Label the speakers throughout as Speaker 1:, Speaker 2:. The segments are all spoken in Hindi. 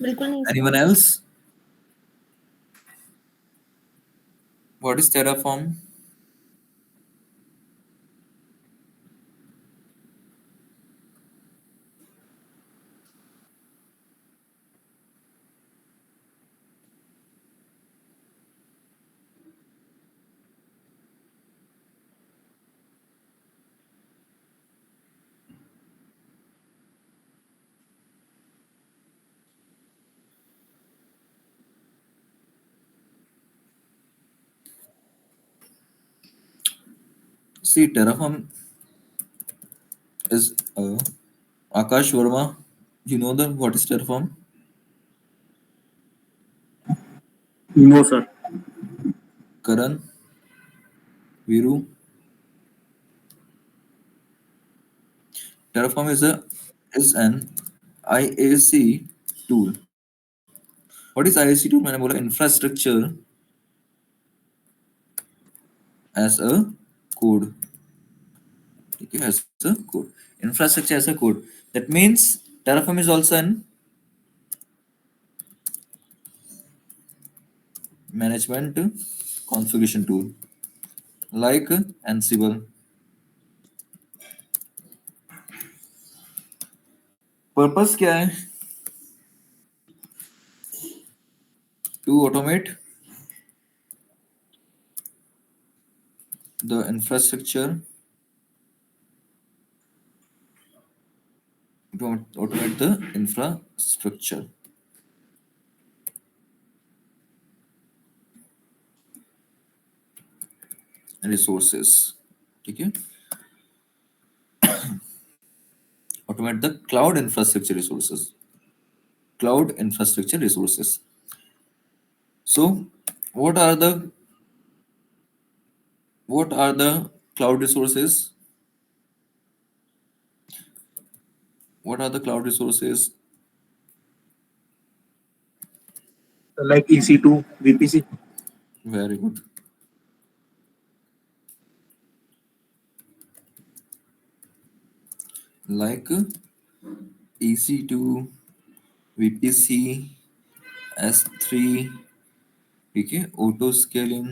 Speaker 1: बिल्कुल नहीं sir.
Speaker 2: Anyone else? What is Terraform? See, Terraform is Akash Verma. You know the what is Terraform?
Speaker 3: No, sir.
Speaker 2: Karan, Viru. Terraform is an IAC tool. What is IAC tool? मैंने बोला infrastructure as a code. ठीक है, as a code. Infrastructure as a code. That means Terraform is also an management configuration tool like Ansible. Purpose क्या है? To automate the infrastructure, to automate the infrastructure resources. ठीक है, automate the cloud infrastructure resources. Cloud infrastructure resources. So, what are the cloud resources? What are the cloud resources?
Speaker 3: Like EC2, VPC.
Speaker 2: Very good. Like EC2, VPC, S3, ठीक है, ऑटो स्केलिंग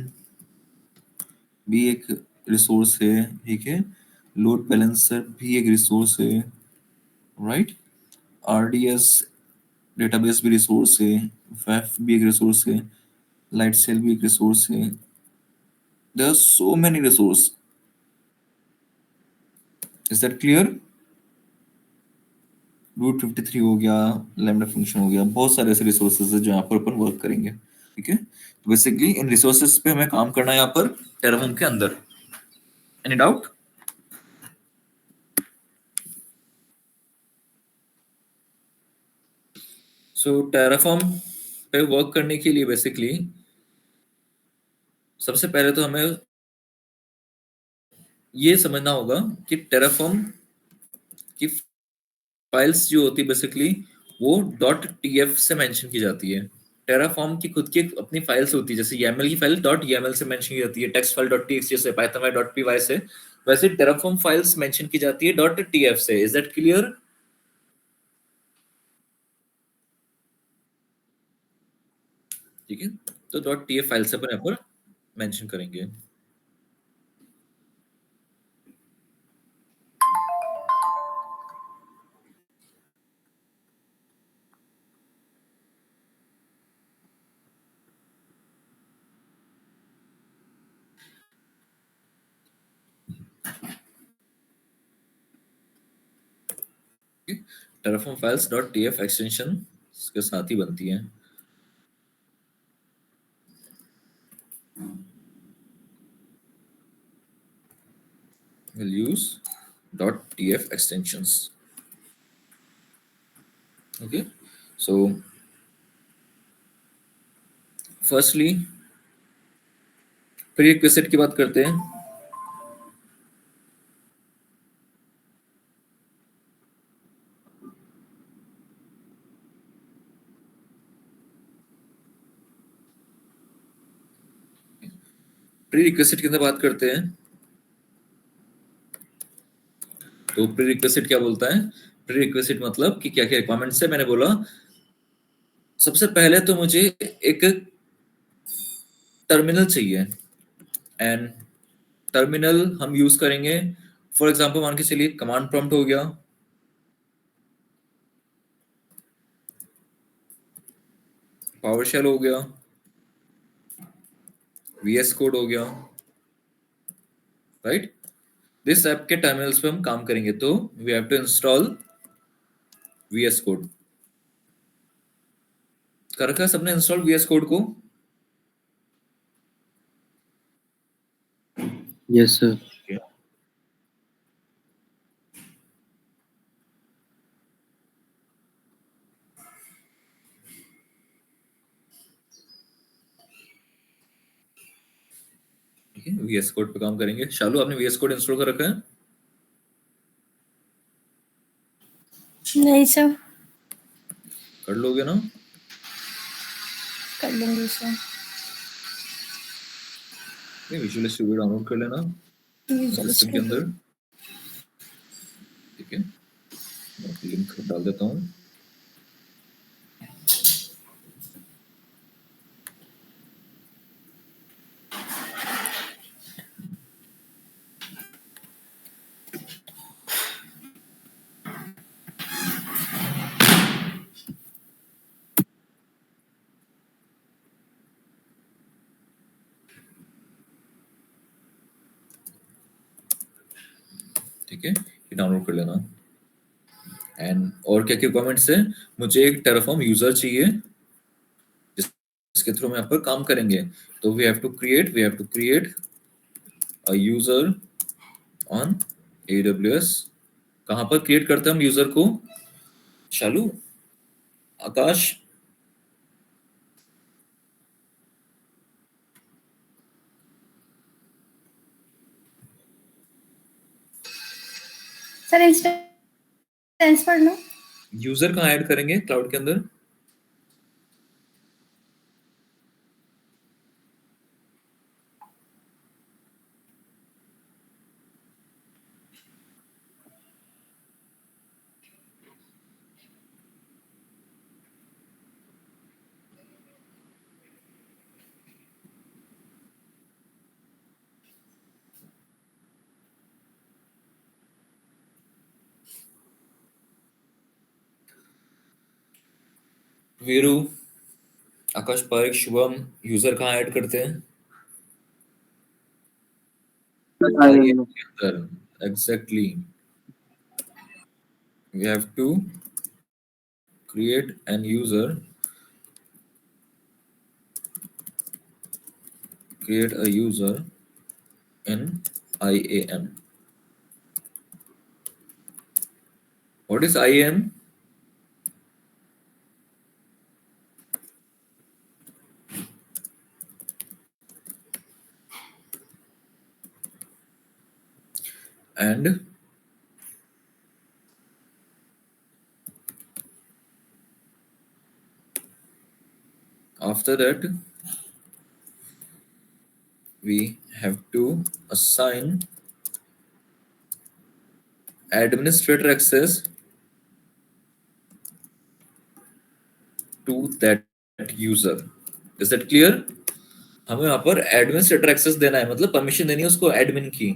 Speaker 2: भी एक रिसोर्स है, ठीक है, लोड बैलेंसर भी एक रिसोर्स है, राइट, RDS डेटाबेस भी रिसोर्स है, WAF भी एक रिसोर्स है, लाइट सेल भी एक रिसोर्स है. There are so many resource. Is that clear? Root 53 हो गया, लैम्डा फंक्शन हो गया, बहुत सारे ऐसे रिसोर्सेज है जो यहाँ पर अपन वर्क करेंगे. ठीक है, तो बेसिकली इन रिसोर्सेज पे हमें काम करना है यहाँ पर टेराफॉर्म के अंदर. Any doubt? सो टेराफॉर्म पे वर्क करने के लिए बेसिकली सबसे पहले तो हमें ये समझना होगा कि टेराफॉर्म की फाइल्स जो होती है बेसिकली वो .tf से मेंशन की जाती है. टेराफॉर्म की खुद की अपनी फाइल्स होती है, जैसे YAML की फाइल .yaml से मेंशन की जाती है, टेक्स्ट फाइल .txt से, python फाइल .py से, वैसे टेराफॉर्म फाइल्स मेंशन की जाती है .tf से. Is that clear? ठीक है, तो .tf फाइल से अपन यहाँ पर मेंशन करेंगे. टेराफॉर्म फाइल्स .tf एक्सटेंशन के साथ ही बनती हैं. We'll use .tf extensions. Okay, so firstly prerequisite की बात करते हैं. प्रीरिक्विजिट की बात करते हैं. तो प्रीरिक्विजिट क्या बोलता है? प्रीरिक्विजिट मतलब कि क्या क्या रिक्वायरमेंट्स है. मैंने बोला सबसे पहले तो मुझे एक टर्मिनल चाहिए, एंड टर्मिनल हम यूज करेंगे। फॉर एग्जांपल मान के चलिए कमांड प्रॉम्प्ट हो गया, पावर शेल हो गया, वीएस कोड हो गया, राइट। दिस ऐप के टर्मिनल्स पे हम काम करेंगे, तो we have to install VS code. कर रखा है सबने इंस्टॉल वीएस कोड को?
Speaker 1: Yes, sir.
Speaker 2: ठीक है, वीएस कोड पे काम करेंगे। शालू, आपने वीएस कोड इंस्टॉल कर रखा है?
Speaker 4: नहीं सर,
Speaker 2: कर लोगे ना?
Speaker 4: कर लूंगी सर।
Speaker 2: विजुअल स्टूडियो डाउनलोड कर लेना सिस्टम के अंदर। ठीक है, मैं लिंक डाल देता हूँ। ठीक है, ये डाउनलोड कर लेना। एंड और क्या क्या रिक्वायरमेंट्स है? मुझे एक टेराफॉर्म यूजर चाहिए जिसके थ्रू हम यहाँ पर काम करेंगे। तो we have to create a user on AWS। कहाँ पर क्रिएट करते हैं हम यूजर को? शालू, आकाश,
Speaker 4: सर इंस्टेंस पढ़ लो।
Speaker 2: यूजर कहाँ ऐड करेंगे क्लाउड के अंदर? वीरू, आकाश, पारिक, शुभम, यूजर कहाँ ऐड करते हैं? IAM के अंदर। Exactly, we have to create an user create a user in IAM. What is IAM? And after that we have to assign administrator access to that user. Is that clear? हमें यहाँ पर एडमिनिस्ट्रेटर एक्सेस देना है, मतलब परमिशन देनी है उसको एडमिन की।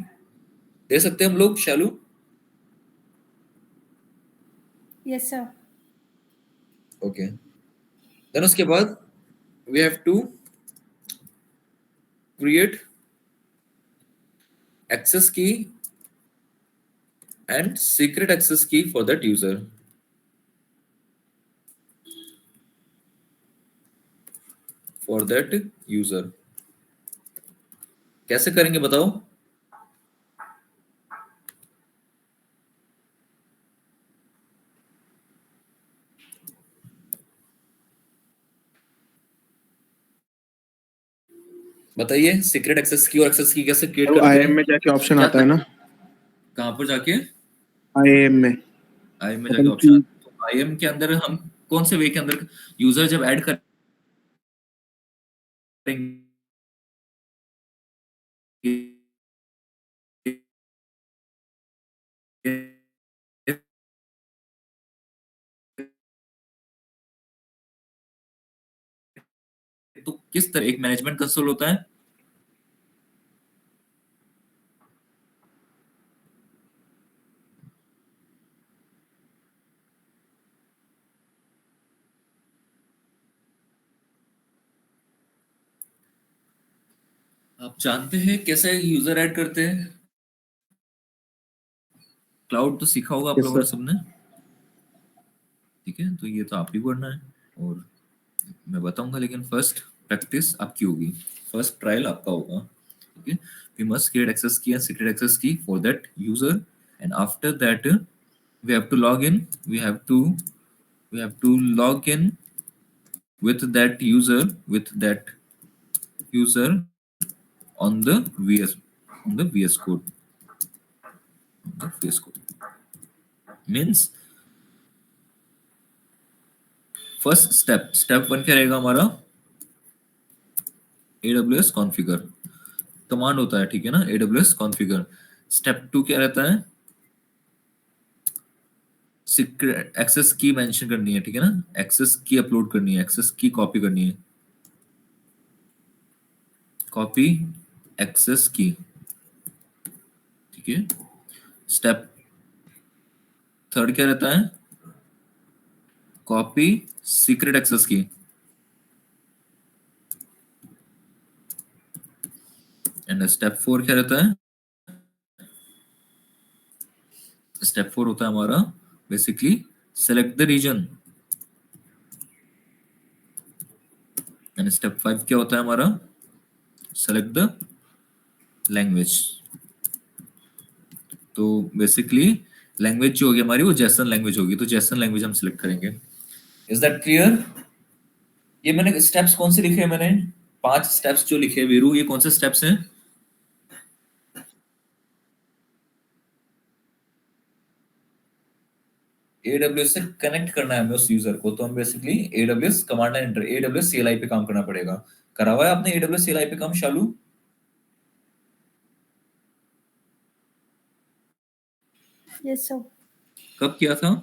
Speaker 2: दे सकते हैं हम लोग, Shalu?
Speaker 4: Yes sir.
Speaker 2: Okay, then उसके बाद we have to create access key and secret access key for that user. For that user कैसे करेंगे बताओ? बताइए, सीक्रेट एक्सेस की और एक्सेस की कैसे क्रिएट
Speaker 3: तो
Speaker 2: करते
Speaker 3: आईएम
Speaker 2: हैं?
Speaker 3: में जाके ऑप्शन आता है ना,
Speaker 2: कहाँ पर जाके?
Speaker 3: आईएम में।
Speaker 2: आईएम में जाके ऑप्शन आता है। तो आईएम के अंदर हम कौन से वे के अंदर यूजर जब ऐड करेंगे तो किस तरह एक मैनेजमेंट कंसोल होता है, आप जानते हैं कैसे यूजर ऐड करते हैं? क्लाउड तो सीखा होगा आप
Speaker 3: यस
Speaker 2: लोगों ने
Speaker 3: सर।
Speaker 2: सबने, ठीक है, तो ये तो आप ही को करना है और मैं बताऊंगा, लेकिन फर्स्ट प्रैक्टिस आपकी होगी, फर्स्ट ट्रायल आपका होगा, okay. We must create access key and secret access key for that user, and after that we have to log in, we have to log in with that user on the VS code, on the VS code means first step one क्या रहेगा हमारा, AWS कॉन्फ़िगर कमांड होता है, ठीक है ना, AWS कॉन्फ़िगर। स्टेप टू क्या रहता है, सीक्रेट एक्सेस की मेंशन करनी है, ठीक है ना, एक्सेस की अपलोड करनी है, एक्सेस की कॉपी करनी है, कॉपी एक्सेस की, ठीक है। स्टेप थर्ड क्या रहता है, copy secret access key, and step four क्या रहता है, स्टेप फोर होता है हमारा basically select the region, and step five क्या होता है हमारा, सेलेक्ट द लैंग्वेज। तो बेसिकली लैंग्वेज जो होगी हमारी वो जेसन लैंग्वेज होगी, तो जेसन लैंग्वेज हम सिलेक्ट करेंगे। Is that clear? ये मैंने स्टेप्स कौन से लिखे हैं, मैंने 5 स्टेप्स जो लिखे हैं वीरू, ये कौन से स्टेप्स हैं? AWS से कनेक्ट करना है हमें उस यूजर को, तो हम basically AWS command enter AWS CLI पे काम करना पड़ेगा। करा हुआ है आपने AWS CLI पे काम शालू?
Speaker 4: Yes sir.
Speaker 2: कब किया था?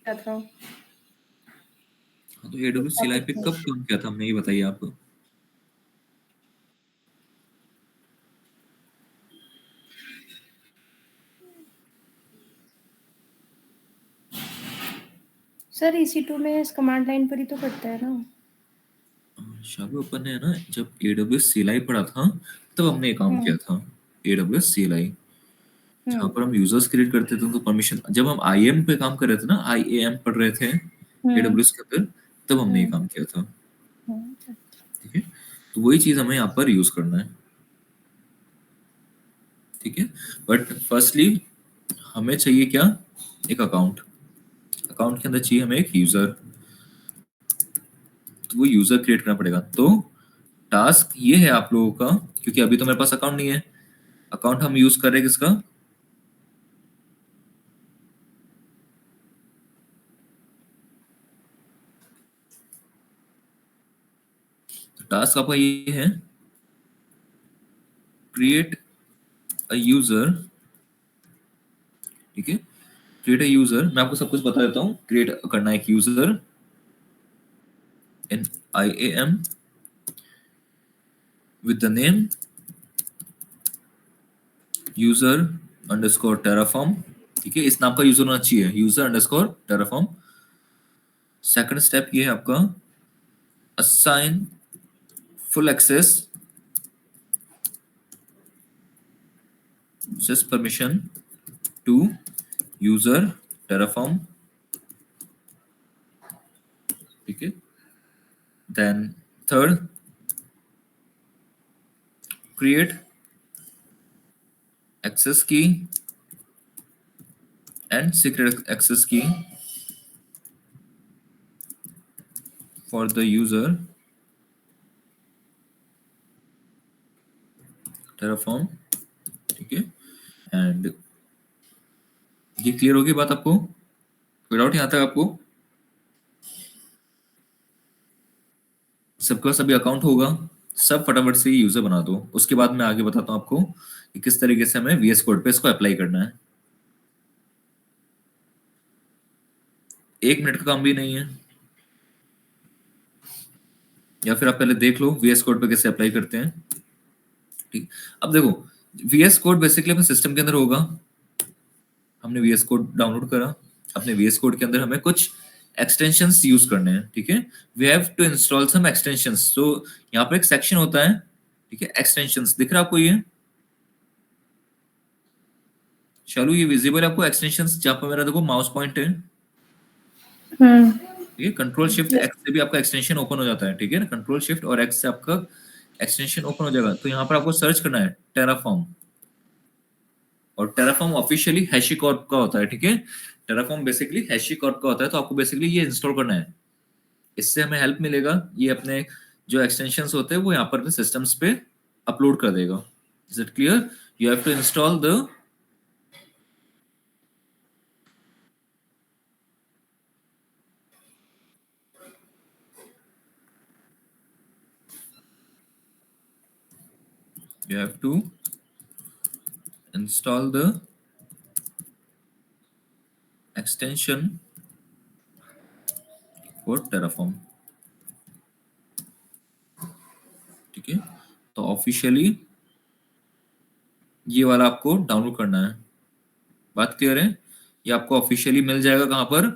Speaker 4: क्या था?
Speaker 2: हाँ, तो AWS CLI पे कब काम किया था हमने, ये बताइए आप।
Speaker 4: सर EC2 में इस कमांड लाइन पर ही तो करता है ना।
Speaker 2: शालू अपन ने ना जब AWS CLI पढ़ा था तब हमने ये काम किया था, AWS CLI जहाँ पर हम यूजर्स क्रिएट करते थे उनको परमिशन, जब हम IAM पे काम कर रहे थे ना, IAM पढ़ रहे थे AWS के अंदर, तब हमने ये काम किया था, ठीक है। तो वही चीज हमें यहाँ पर यूज करना है, ठीक है। बट फर्स्टली हमें चाहिए क्या, एक अकाउंट, अकाउंट के अंदर चाहिए हमें एक यूजर, तो वो यूजर क्रिएट करना पड़ेगा। तो टास्क ये है आप लोगों का, क्योंकि अभी तो मेरे पास अकाउंट नहीं है, अकाउंट हम यूज कर रहे हैं किसका, टास्क आपका ये है, क्रिएट अ यूजर, ठीक है, क्रिएट अ यूजर। मैं आपको सब कुछ बता देता हूँ, क्रिएट करना है एक user in IAM with the name user underscore terraform, ठीक है, इस नाम का यूजर होना चाहिए, user underscore terraform। Second step ये है आपका, assign full access permission to user terraform, ठीक है। Then third, create access key and secret access key for the user terraform, ठीक है। एंड ये क्लियर होगी बात आपको, कोई डाउट यहाँ तक आपको? सबके पास अभी अकाउंट होगा, सब फटाफट से यूजर बना दो, उसके बाद मैं आगे बताता हूँ आपको कि किस तरीके से हमें VS कोड पे इसको अप्लाई करना है। 1 मिनट का काम भी नहीं है, या फिर आप पहले देख लो VS कोड पे कैसे अप्लाई करते हैं। ठीक, अब देखो VS कोड बेसिकली अपने सिस्टम के अंदर होगा। हमने VS कोड डाउनलोड करा, अपने VS कोड के अंदर हमें कुछ एक्सटेंशंस यूज करने हैं। ठीक है, we have to install some extensions. तो यहाँ पर एक सेक्शन होता है, ठीक है, एक्सटेंशंस दिख रहा है आपको ये? चलो ये विजिबल है आपको एक्सटेंशंस, जहाँ पर मेरा देखो माउस पॉइंट है। ठीक है, कंट्रोल शिफ्ट एक्स से भी आपका एक्सटेंशन ओपन हो जाता है। ठीक है ना, कंट्रोल शिफ्ट और एक्स से आपका एक्सटेंशन ओपन हो जाएगा। तो यहाँ पर आपको सर्च करना है टेराफॉर्म, और टेराफॉर्म ऑफिशियली हैशिकॉर्प का होता है। ठीक है, टेराफॉर्म बेसिकली हैशिकॉर्प का होता है। तो आपको बेसिकली ये इंस्टॉल करना है, इससे हमें हेल्प मिलेगा। ये अपने जो एक्सटेंशंस होते हैं वो यहाँ पर अपने सिस्टम्स पे अपलोड कर देगा। Is it clear? You have to install the you have to install the extension for Terraform। ठीक है, तो ऑफिशियली ये वाला आपको डाउनलोड करना है। बात क्लियर है? ये आपको ऑफिशियली मिल जाएगा कहां पर?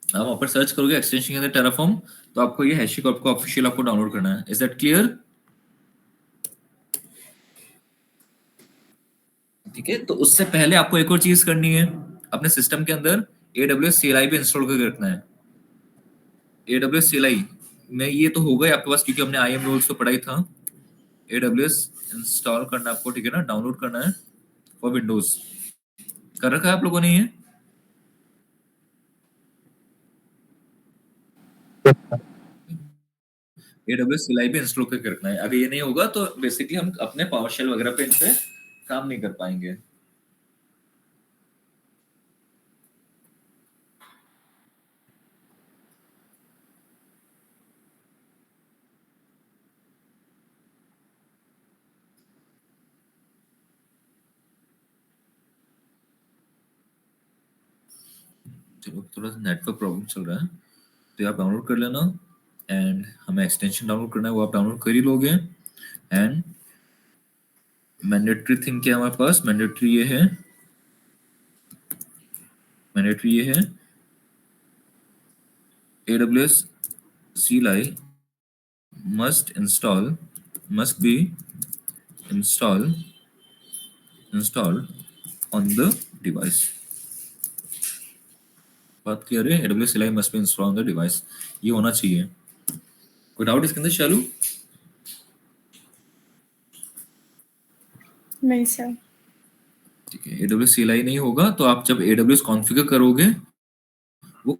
Speaker 2: आप वहां पर सर्च करोगे एक्सटेंशन के अंदर टेराफॉर्म, तो आपको ये हैशिकॉर्प को ऑफिशियल आपको डाउनलोड करना है। Is that clear? ठीक है, तो उससे पहले आपको एक और चीज करनी है, अपने सिस्टम के अंदर AWS CLI पे इंस्टॉल करके रखना है। AWS CLI में ये तो होगा ही आपके पास, क्योंकि हमने IAM रूल्स तो पढ़ा ही था। AWS इंस्टॉल करना आपको, ठीक है ना, डाउनलोड करना है फॉर विंडोज। कर रखा है आप लोगों ने ये? AWS CLI पे इंस्टॉल करके रखना है। अगर ये नहीं होगा तो बेसिकली हम अपने पावरशेल वगैरह पे इनसे काम नहीं कर पाएंगे। चलो थोड़ा सा नेटवर्क प्रॉब्लम चल रहा है, तो आप डाउनलोड कर लेना। एंड हमें एक्सटेंशन डाउनलोड करना है, वो आप डाउनलोड कर ही लोगे। एंड मैंडेटरी थिंग क्या है हमारे पास? मैंडेटरी ये है, मैंडेटरी ये है AWS CLI must be installed on the device। बात क्लियर है? AWS CLI must be installed on the device, ये होना चाहिए। कोई डाउट इसके अंदर? चालू?
Speaker 4: नहीं सर।
Speaker 2: ठीक है, AWS CLI नहीं होगा तो आप जब AWS कॉन्फ़िगर करोगे वो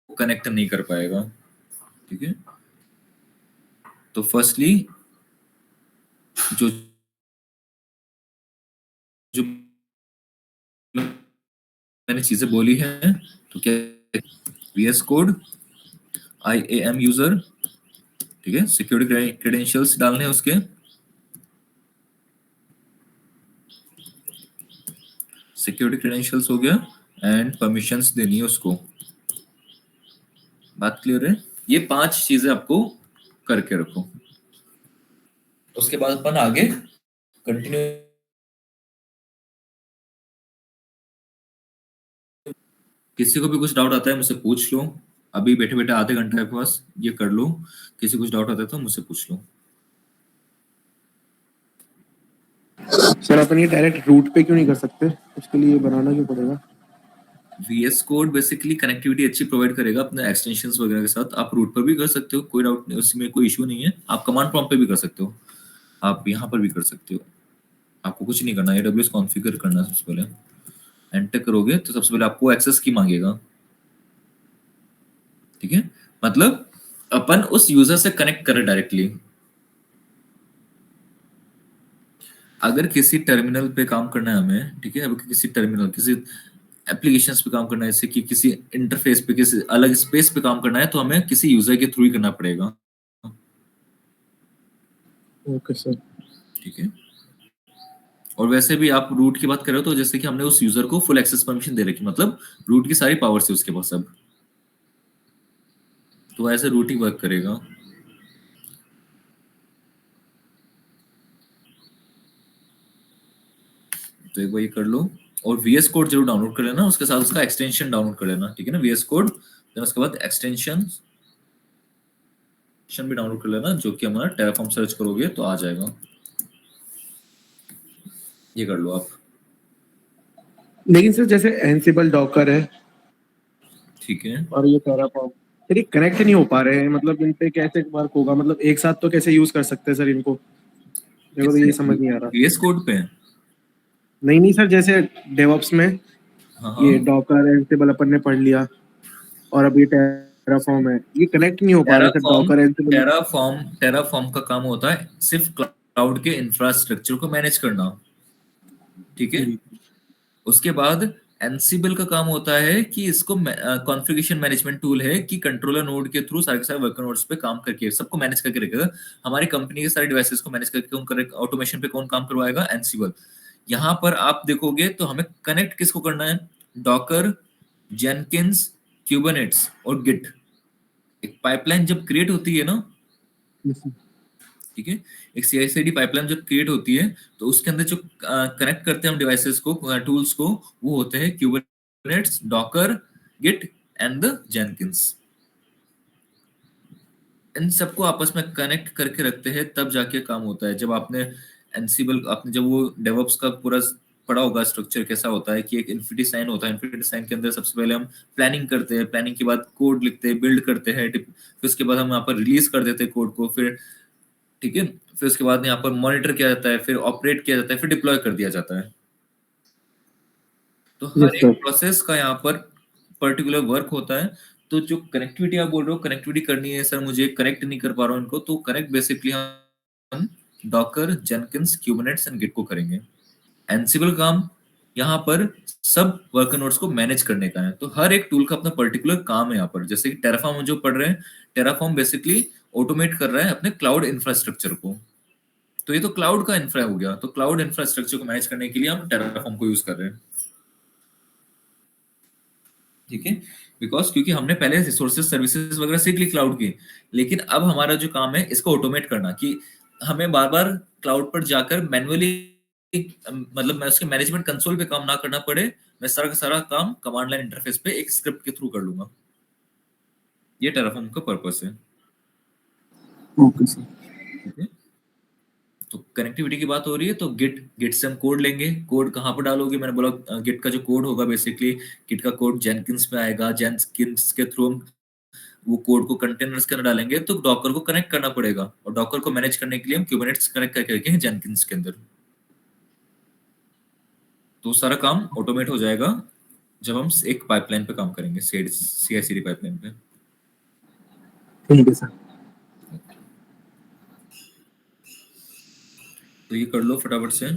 Speaker 2: कनेक्ट नहीं कर पाएगा। ठीक है, तो फर्स्टली जो जो मैंने चीजें बोली हैं, तो क्या VS कोड, IAM यूजर, ठीक है, सिक्योरिटी क्रेडेंशियल्स डालने हैं उसके, सिक्योरिटी क्रेडेंशियल्स हो गया, एंड परमिशंस देनी है उसको। बात क्लियर है? ये 5 चीजें आपको करके रखो, उसके बाद अपन आगे कंटिन्यू। किसी को भी कुछ डाउट आता है मुझसे पूछ लो, अभी बैठे बैठे आधे घंटे के पास ये कर लो। किसी को कुछ डाउट आता है तो मुझसे पूछ लो।
Speaker 3: सर अपन ये डायरेक्ट रूट पे क्यों नहीं कर सकते? उसके लिए बनाना क्यों पड़ेगा?
Speaker 2: VS कोड बेसिकली कनेक्टिविटी अच्छी प्रोवाइड करेगा अपने एक्सटेंशंस वगैरह के साथ। आप रूट पर भी कर सकते हो, कोई डाउट नहीं, उसमें कोई इशू नहीं है। आप कमांड प्रॉम्प्ट पे भी कर सकते हो, आप यहाँ पर भी कर सकते हो। आपको कुछ नहीं करना, AWS कॉन्फ़िगर करना है। सबसे पहले एंटर करोगे तो सबसे पहले आपको एक्सेस की मांगेगा। ठीक है, मतलब अपन उस यूजर से कनेक्ट करें डायरेक्टली। अगर किसी टर्मिनल पे काम करना है हमें, ठीक है, अब किसी टर्मिनल, किसी एप्लीकेशंस पे काम करना है, जैसे कि किसी इंटरफेस पे, किसी अलग स्पेस पे काम करना है, तो हमें किसी यूजर के थ्रू ही करना पड़ेगा।
Speaker 3: Okay sir.
Speaker 2: ठीक है। और वैसे भी आप रूट की बात कर रहे हो, तो जैसे कि हमने उस यूजर को फुल एक्सेस परमिशन दे रखी, मतलब रूट की सारी पावर से उसके पास अब, तो ऐसे रूट ही वर्क करेगा। तो एक बार ये कर लो, और VS कोड जरूर डाउनलोड कर लेना, उसके साथ उसका एक्सटेंशन डाउनलोड कर लेना, ठीक है ना, VS कोड, देन उसके बाद एक्सटेंशन भी डाउनलोड कर लेना, जो कि हमारा टेराफॉर्म सर्च करोगे तो आ जाएगा। ये कर लो आप।
Speaker 3: लेकिन सर जैसे एनसिबल डॉकर है
Speaker 2: ठीक है।
Speaker 3: और ये टेराफॉर्म, सर ये कनेक्ट नहीं हो पा रहे हैं, मतलब इन पे कैसे वर्क होगा, मतलब एक साथ तो कैसे यूज कर सकते हैं सर इनको, मेरे को तो
Speaker 2: किससे?
Speaker 3: ये समझ नहीं आ रहा।
Speaker 2: VS कोड पे?
Speaker 3: नहीं नहीं सर, जैसे डेवऑप्स में
Speaker 2: हाँ
Speaker 3: ये
Speaker 2: हाँ।
Speaker 3: डॉकर एनसिबल अपन ने पढ़ लिया, और अब ये टेराफॉर्म है, ये कनेक्ट नहीं हो पा रहे सर,
Speaker 2: टेराफॉर्म
Speaker 3: डॉकर एनसिबल।
Speaker 2: टेराफॉर्म का काम होता है सिर्फ क्लाउड के इंफ्रास्ट्रक्चर को मैनेज करना, ठीक है।
Speaker 3: जी।
Speaker 2: उसके बाद एनसिबल का काम होता है कि इसको कॉन्फ़िगरेशन मैनेजमेंट टूल है, कि कंट्रोलर नोड के थ्रू सारे के सारे वर्कर नोड्स पे काम करके सबको मैनेज करके रखेगा, हमारी कंपनी के सारे डिवाइसेस को मैनेज करके उनका ऑटोमेशन पे कौन काम करवाएगा? एनसिबल। यहाँ पर आप देखोगे तो हमें कनेक्ट किसको करना है? डॉकर, जेनकिंस, क्यूबरनेट्स और गिट। एक पाइपलाइन जब क्रिएट होती है ना, ठीक है, एक CI/CD पाइपलाइन जब क्रिएट होती है, तो उसके अंदर जो कनेक्ट करते हैं हम डिवाइसेस को, टूल्स को, वो होते हैं Kubernetes, Docker, Git and the Jenkins. इन सबको आपस में कनेक्ट करके रखते हैं, तब जाके काम होता है। जब आपने एनसिबल, आपने जब वो डेवऑप्स का पूरा पढ़ा होगा स्ट्रक्चर कैसा होता है, कि एक इन्फिनिटी साइन होता है, इन्फिनिटी साइन के अंदर सबसे पहले हम प्लानिंग करते हैं, प्लानिंग के बाद कोड लिखते हैं, बिल्ड करते हैं, फिर उसके बाद हम यहाँ पर रिलीज कर देते हैं कोड को, फिर ठीक है, फिर उसके बाद यहाँ पर मॉनिटर किया जाता है, फिर ऑपरेट किया जाता है, फिर डिप्लॉय कर दिया जाता है। तो हर
Speaker 3: यस
Speaker 2: एक
Speaker 3: सर।
Speaker 2: प्रोसेस का यहाँ पर पर्टिकुलर वर्क होता है। तो जो कनेक्टिविटी आप बोल रहे हो, कनेक्टिविटी करनी है सर मुझे, कनेक्ट नहीं कर पा रहा हूँ इनको, तो कनेक्ट बेसिकली हम डॉकर, जेनकिंस, क्यूबरनेट्स एंड गिट को करेंगे। एनसिबल काम यहाँ पर सब वर्कर नोड्स को मैनेज करने का है। तो हर एक टूल का अपना पर्टिकुलर काम है यहाँ पर। जैसे कि टेराफॉर्म जो पढ़ रहे हैं, टेराफॉर्म बेसिकली ऑटोमेट कर रहा है अपने क्लाउड इंफ्रास्ट्रक्चर को। तो ये तो क्लाउड का इंफ्रा हो गया, तो क्लाउड इंफ्रास्ट्रक्चर को मैनेज करने के लिए हम टेराफॉर्म को यूज कर रहे हैं, ठीक है। बिकॉज क्योंकि हमने पहले रिसोर्सेज सर्विसेज वगैरह सीख ली क्लाउड की, लेकिन अब हमारा जो काम है इसको ऑटोमेट करना, कि हमें बार बार क्लाउड पर जाकर मैन्युअली, मतलब मैं उसके मैनेजमेंट कंसोल पे काम ना करना पड़े, मैं सारा का सारा काम कमांड लाइन इंटरफेस पे एक स्क्रिप्ट के थ्रू कर लूंगा। ये टेराफॉर्म का पर्पस है,
Speaker 3: ओके सर।
Speaker 2: ठीक है। तो कनेक्टिविटी की बात हो रही है, तो गिट से हम कोड लेंगे। कोड कहाँ पर डालोगे? मैंने बोला गिट का जो कोड होगा बेसिकली, गिट का कोड जेनकिंस में आएगा, जेनकिंस के थ्रू हम वो कोड को कंटेनर्स के अंदर डालेंगे, तो डॉकर को कनेक्ट करना पड़ेगा, और डॉकर को मैनेज करने के लिए हम क्यूबरनेट्स कनेक्ट करके रखेंगे जेनकिंस के अंदर। तो सारा काम ऑटोमेट हो जाएगा जब हम एक पाइपलाइन पे काम करेंगे, CI/CD पाइपलाइन पे।
Speaker 3: ठीक है सर।
Speaker 2: तो ये कर लो फटाफट से।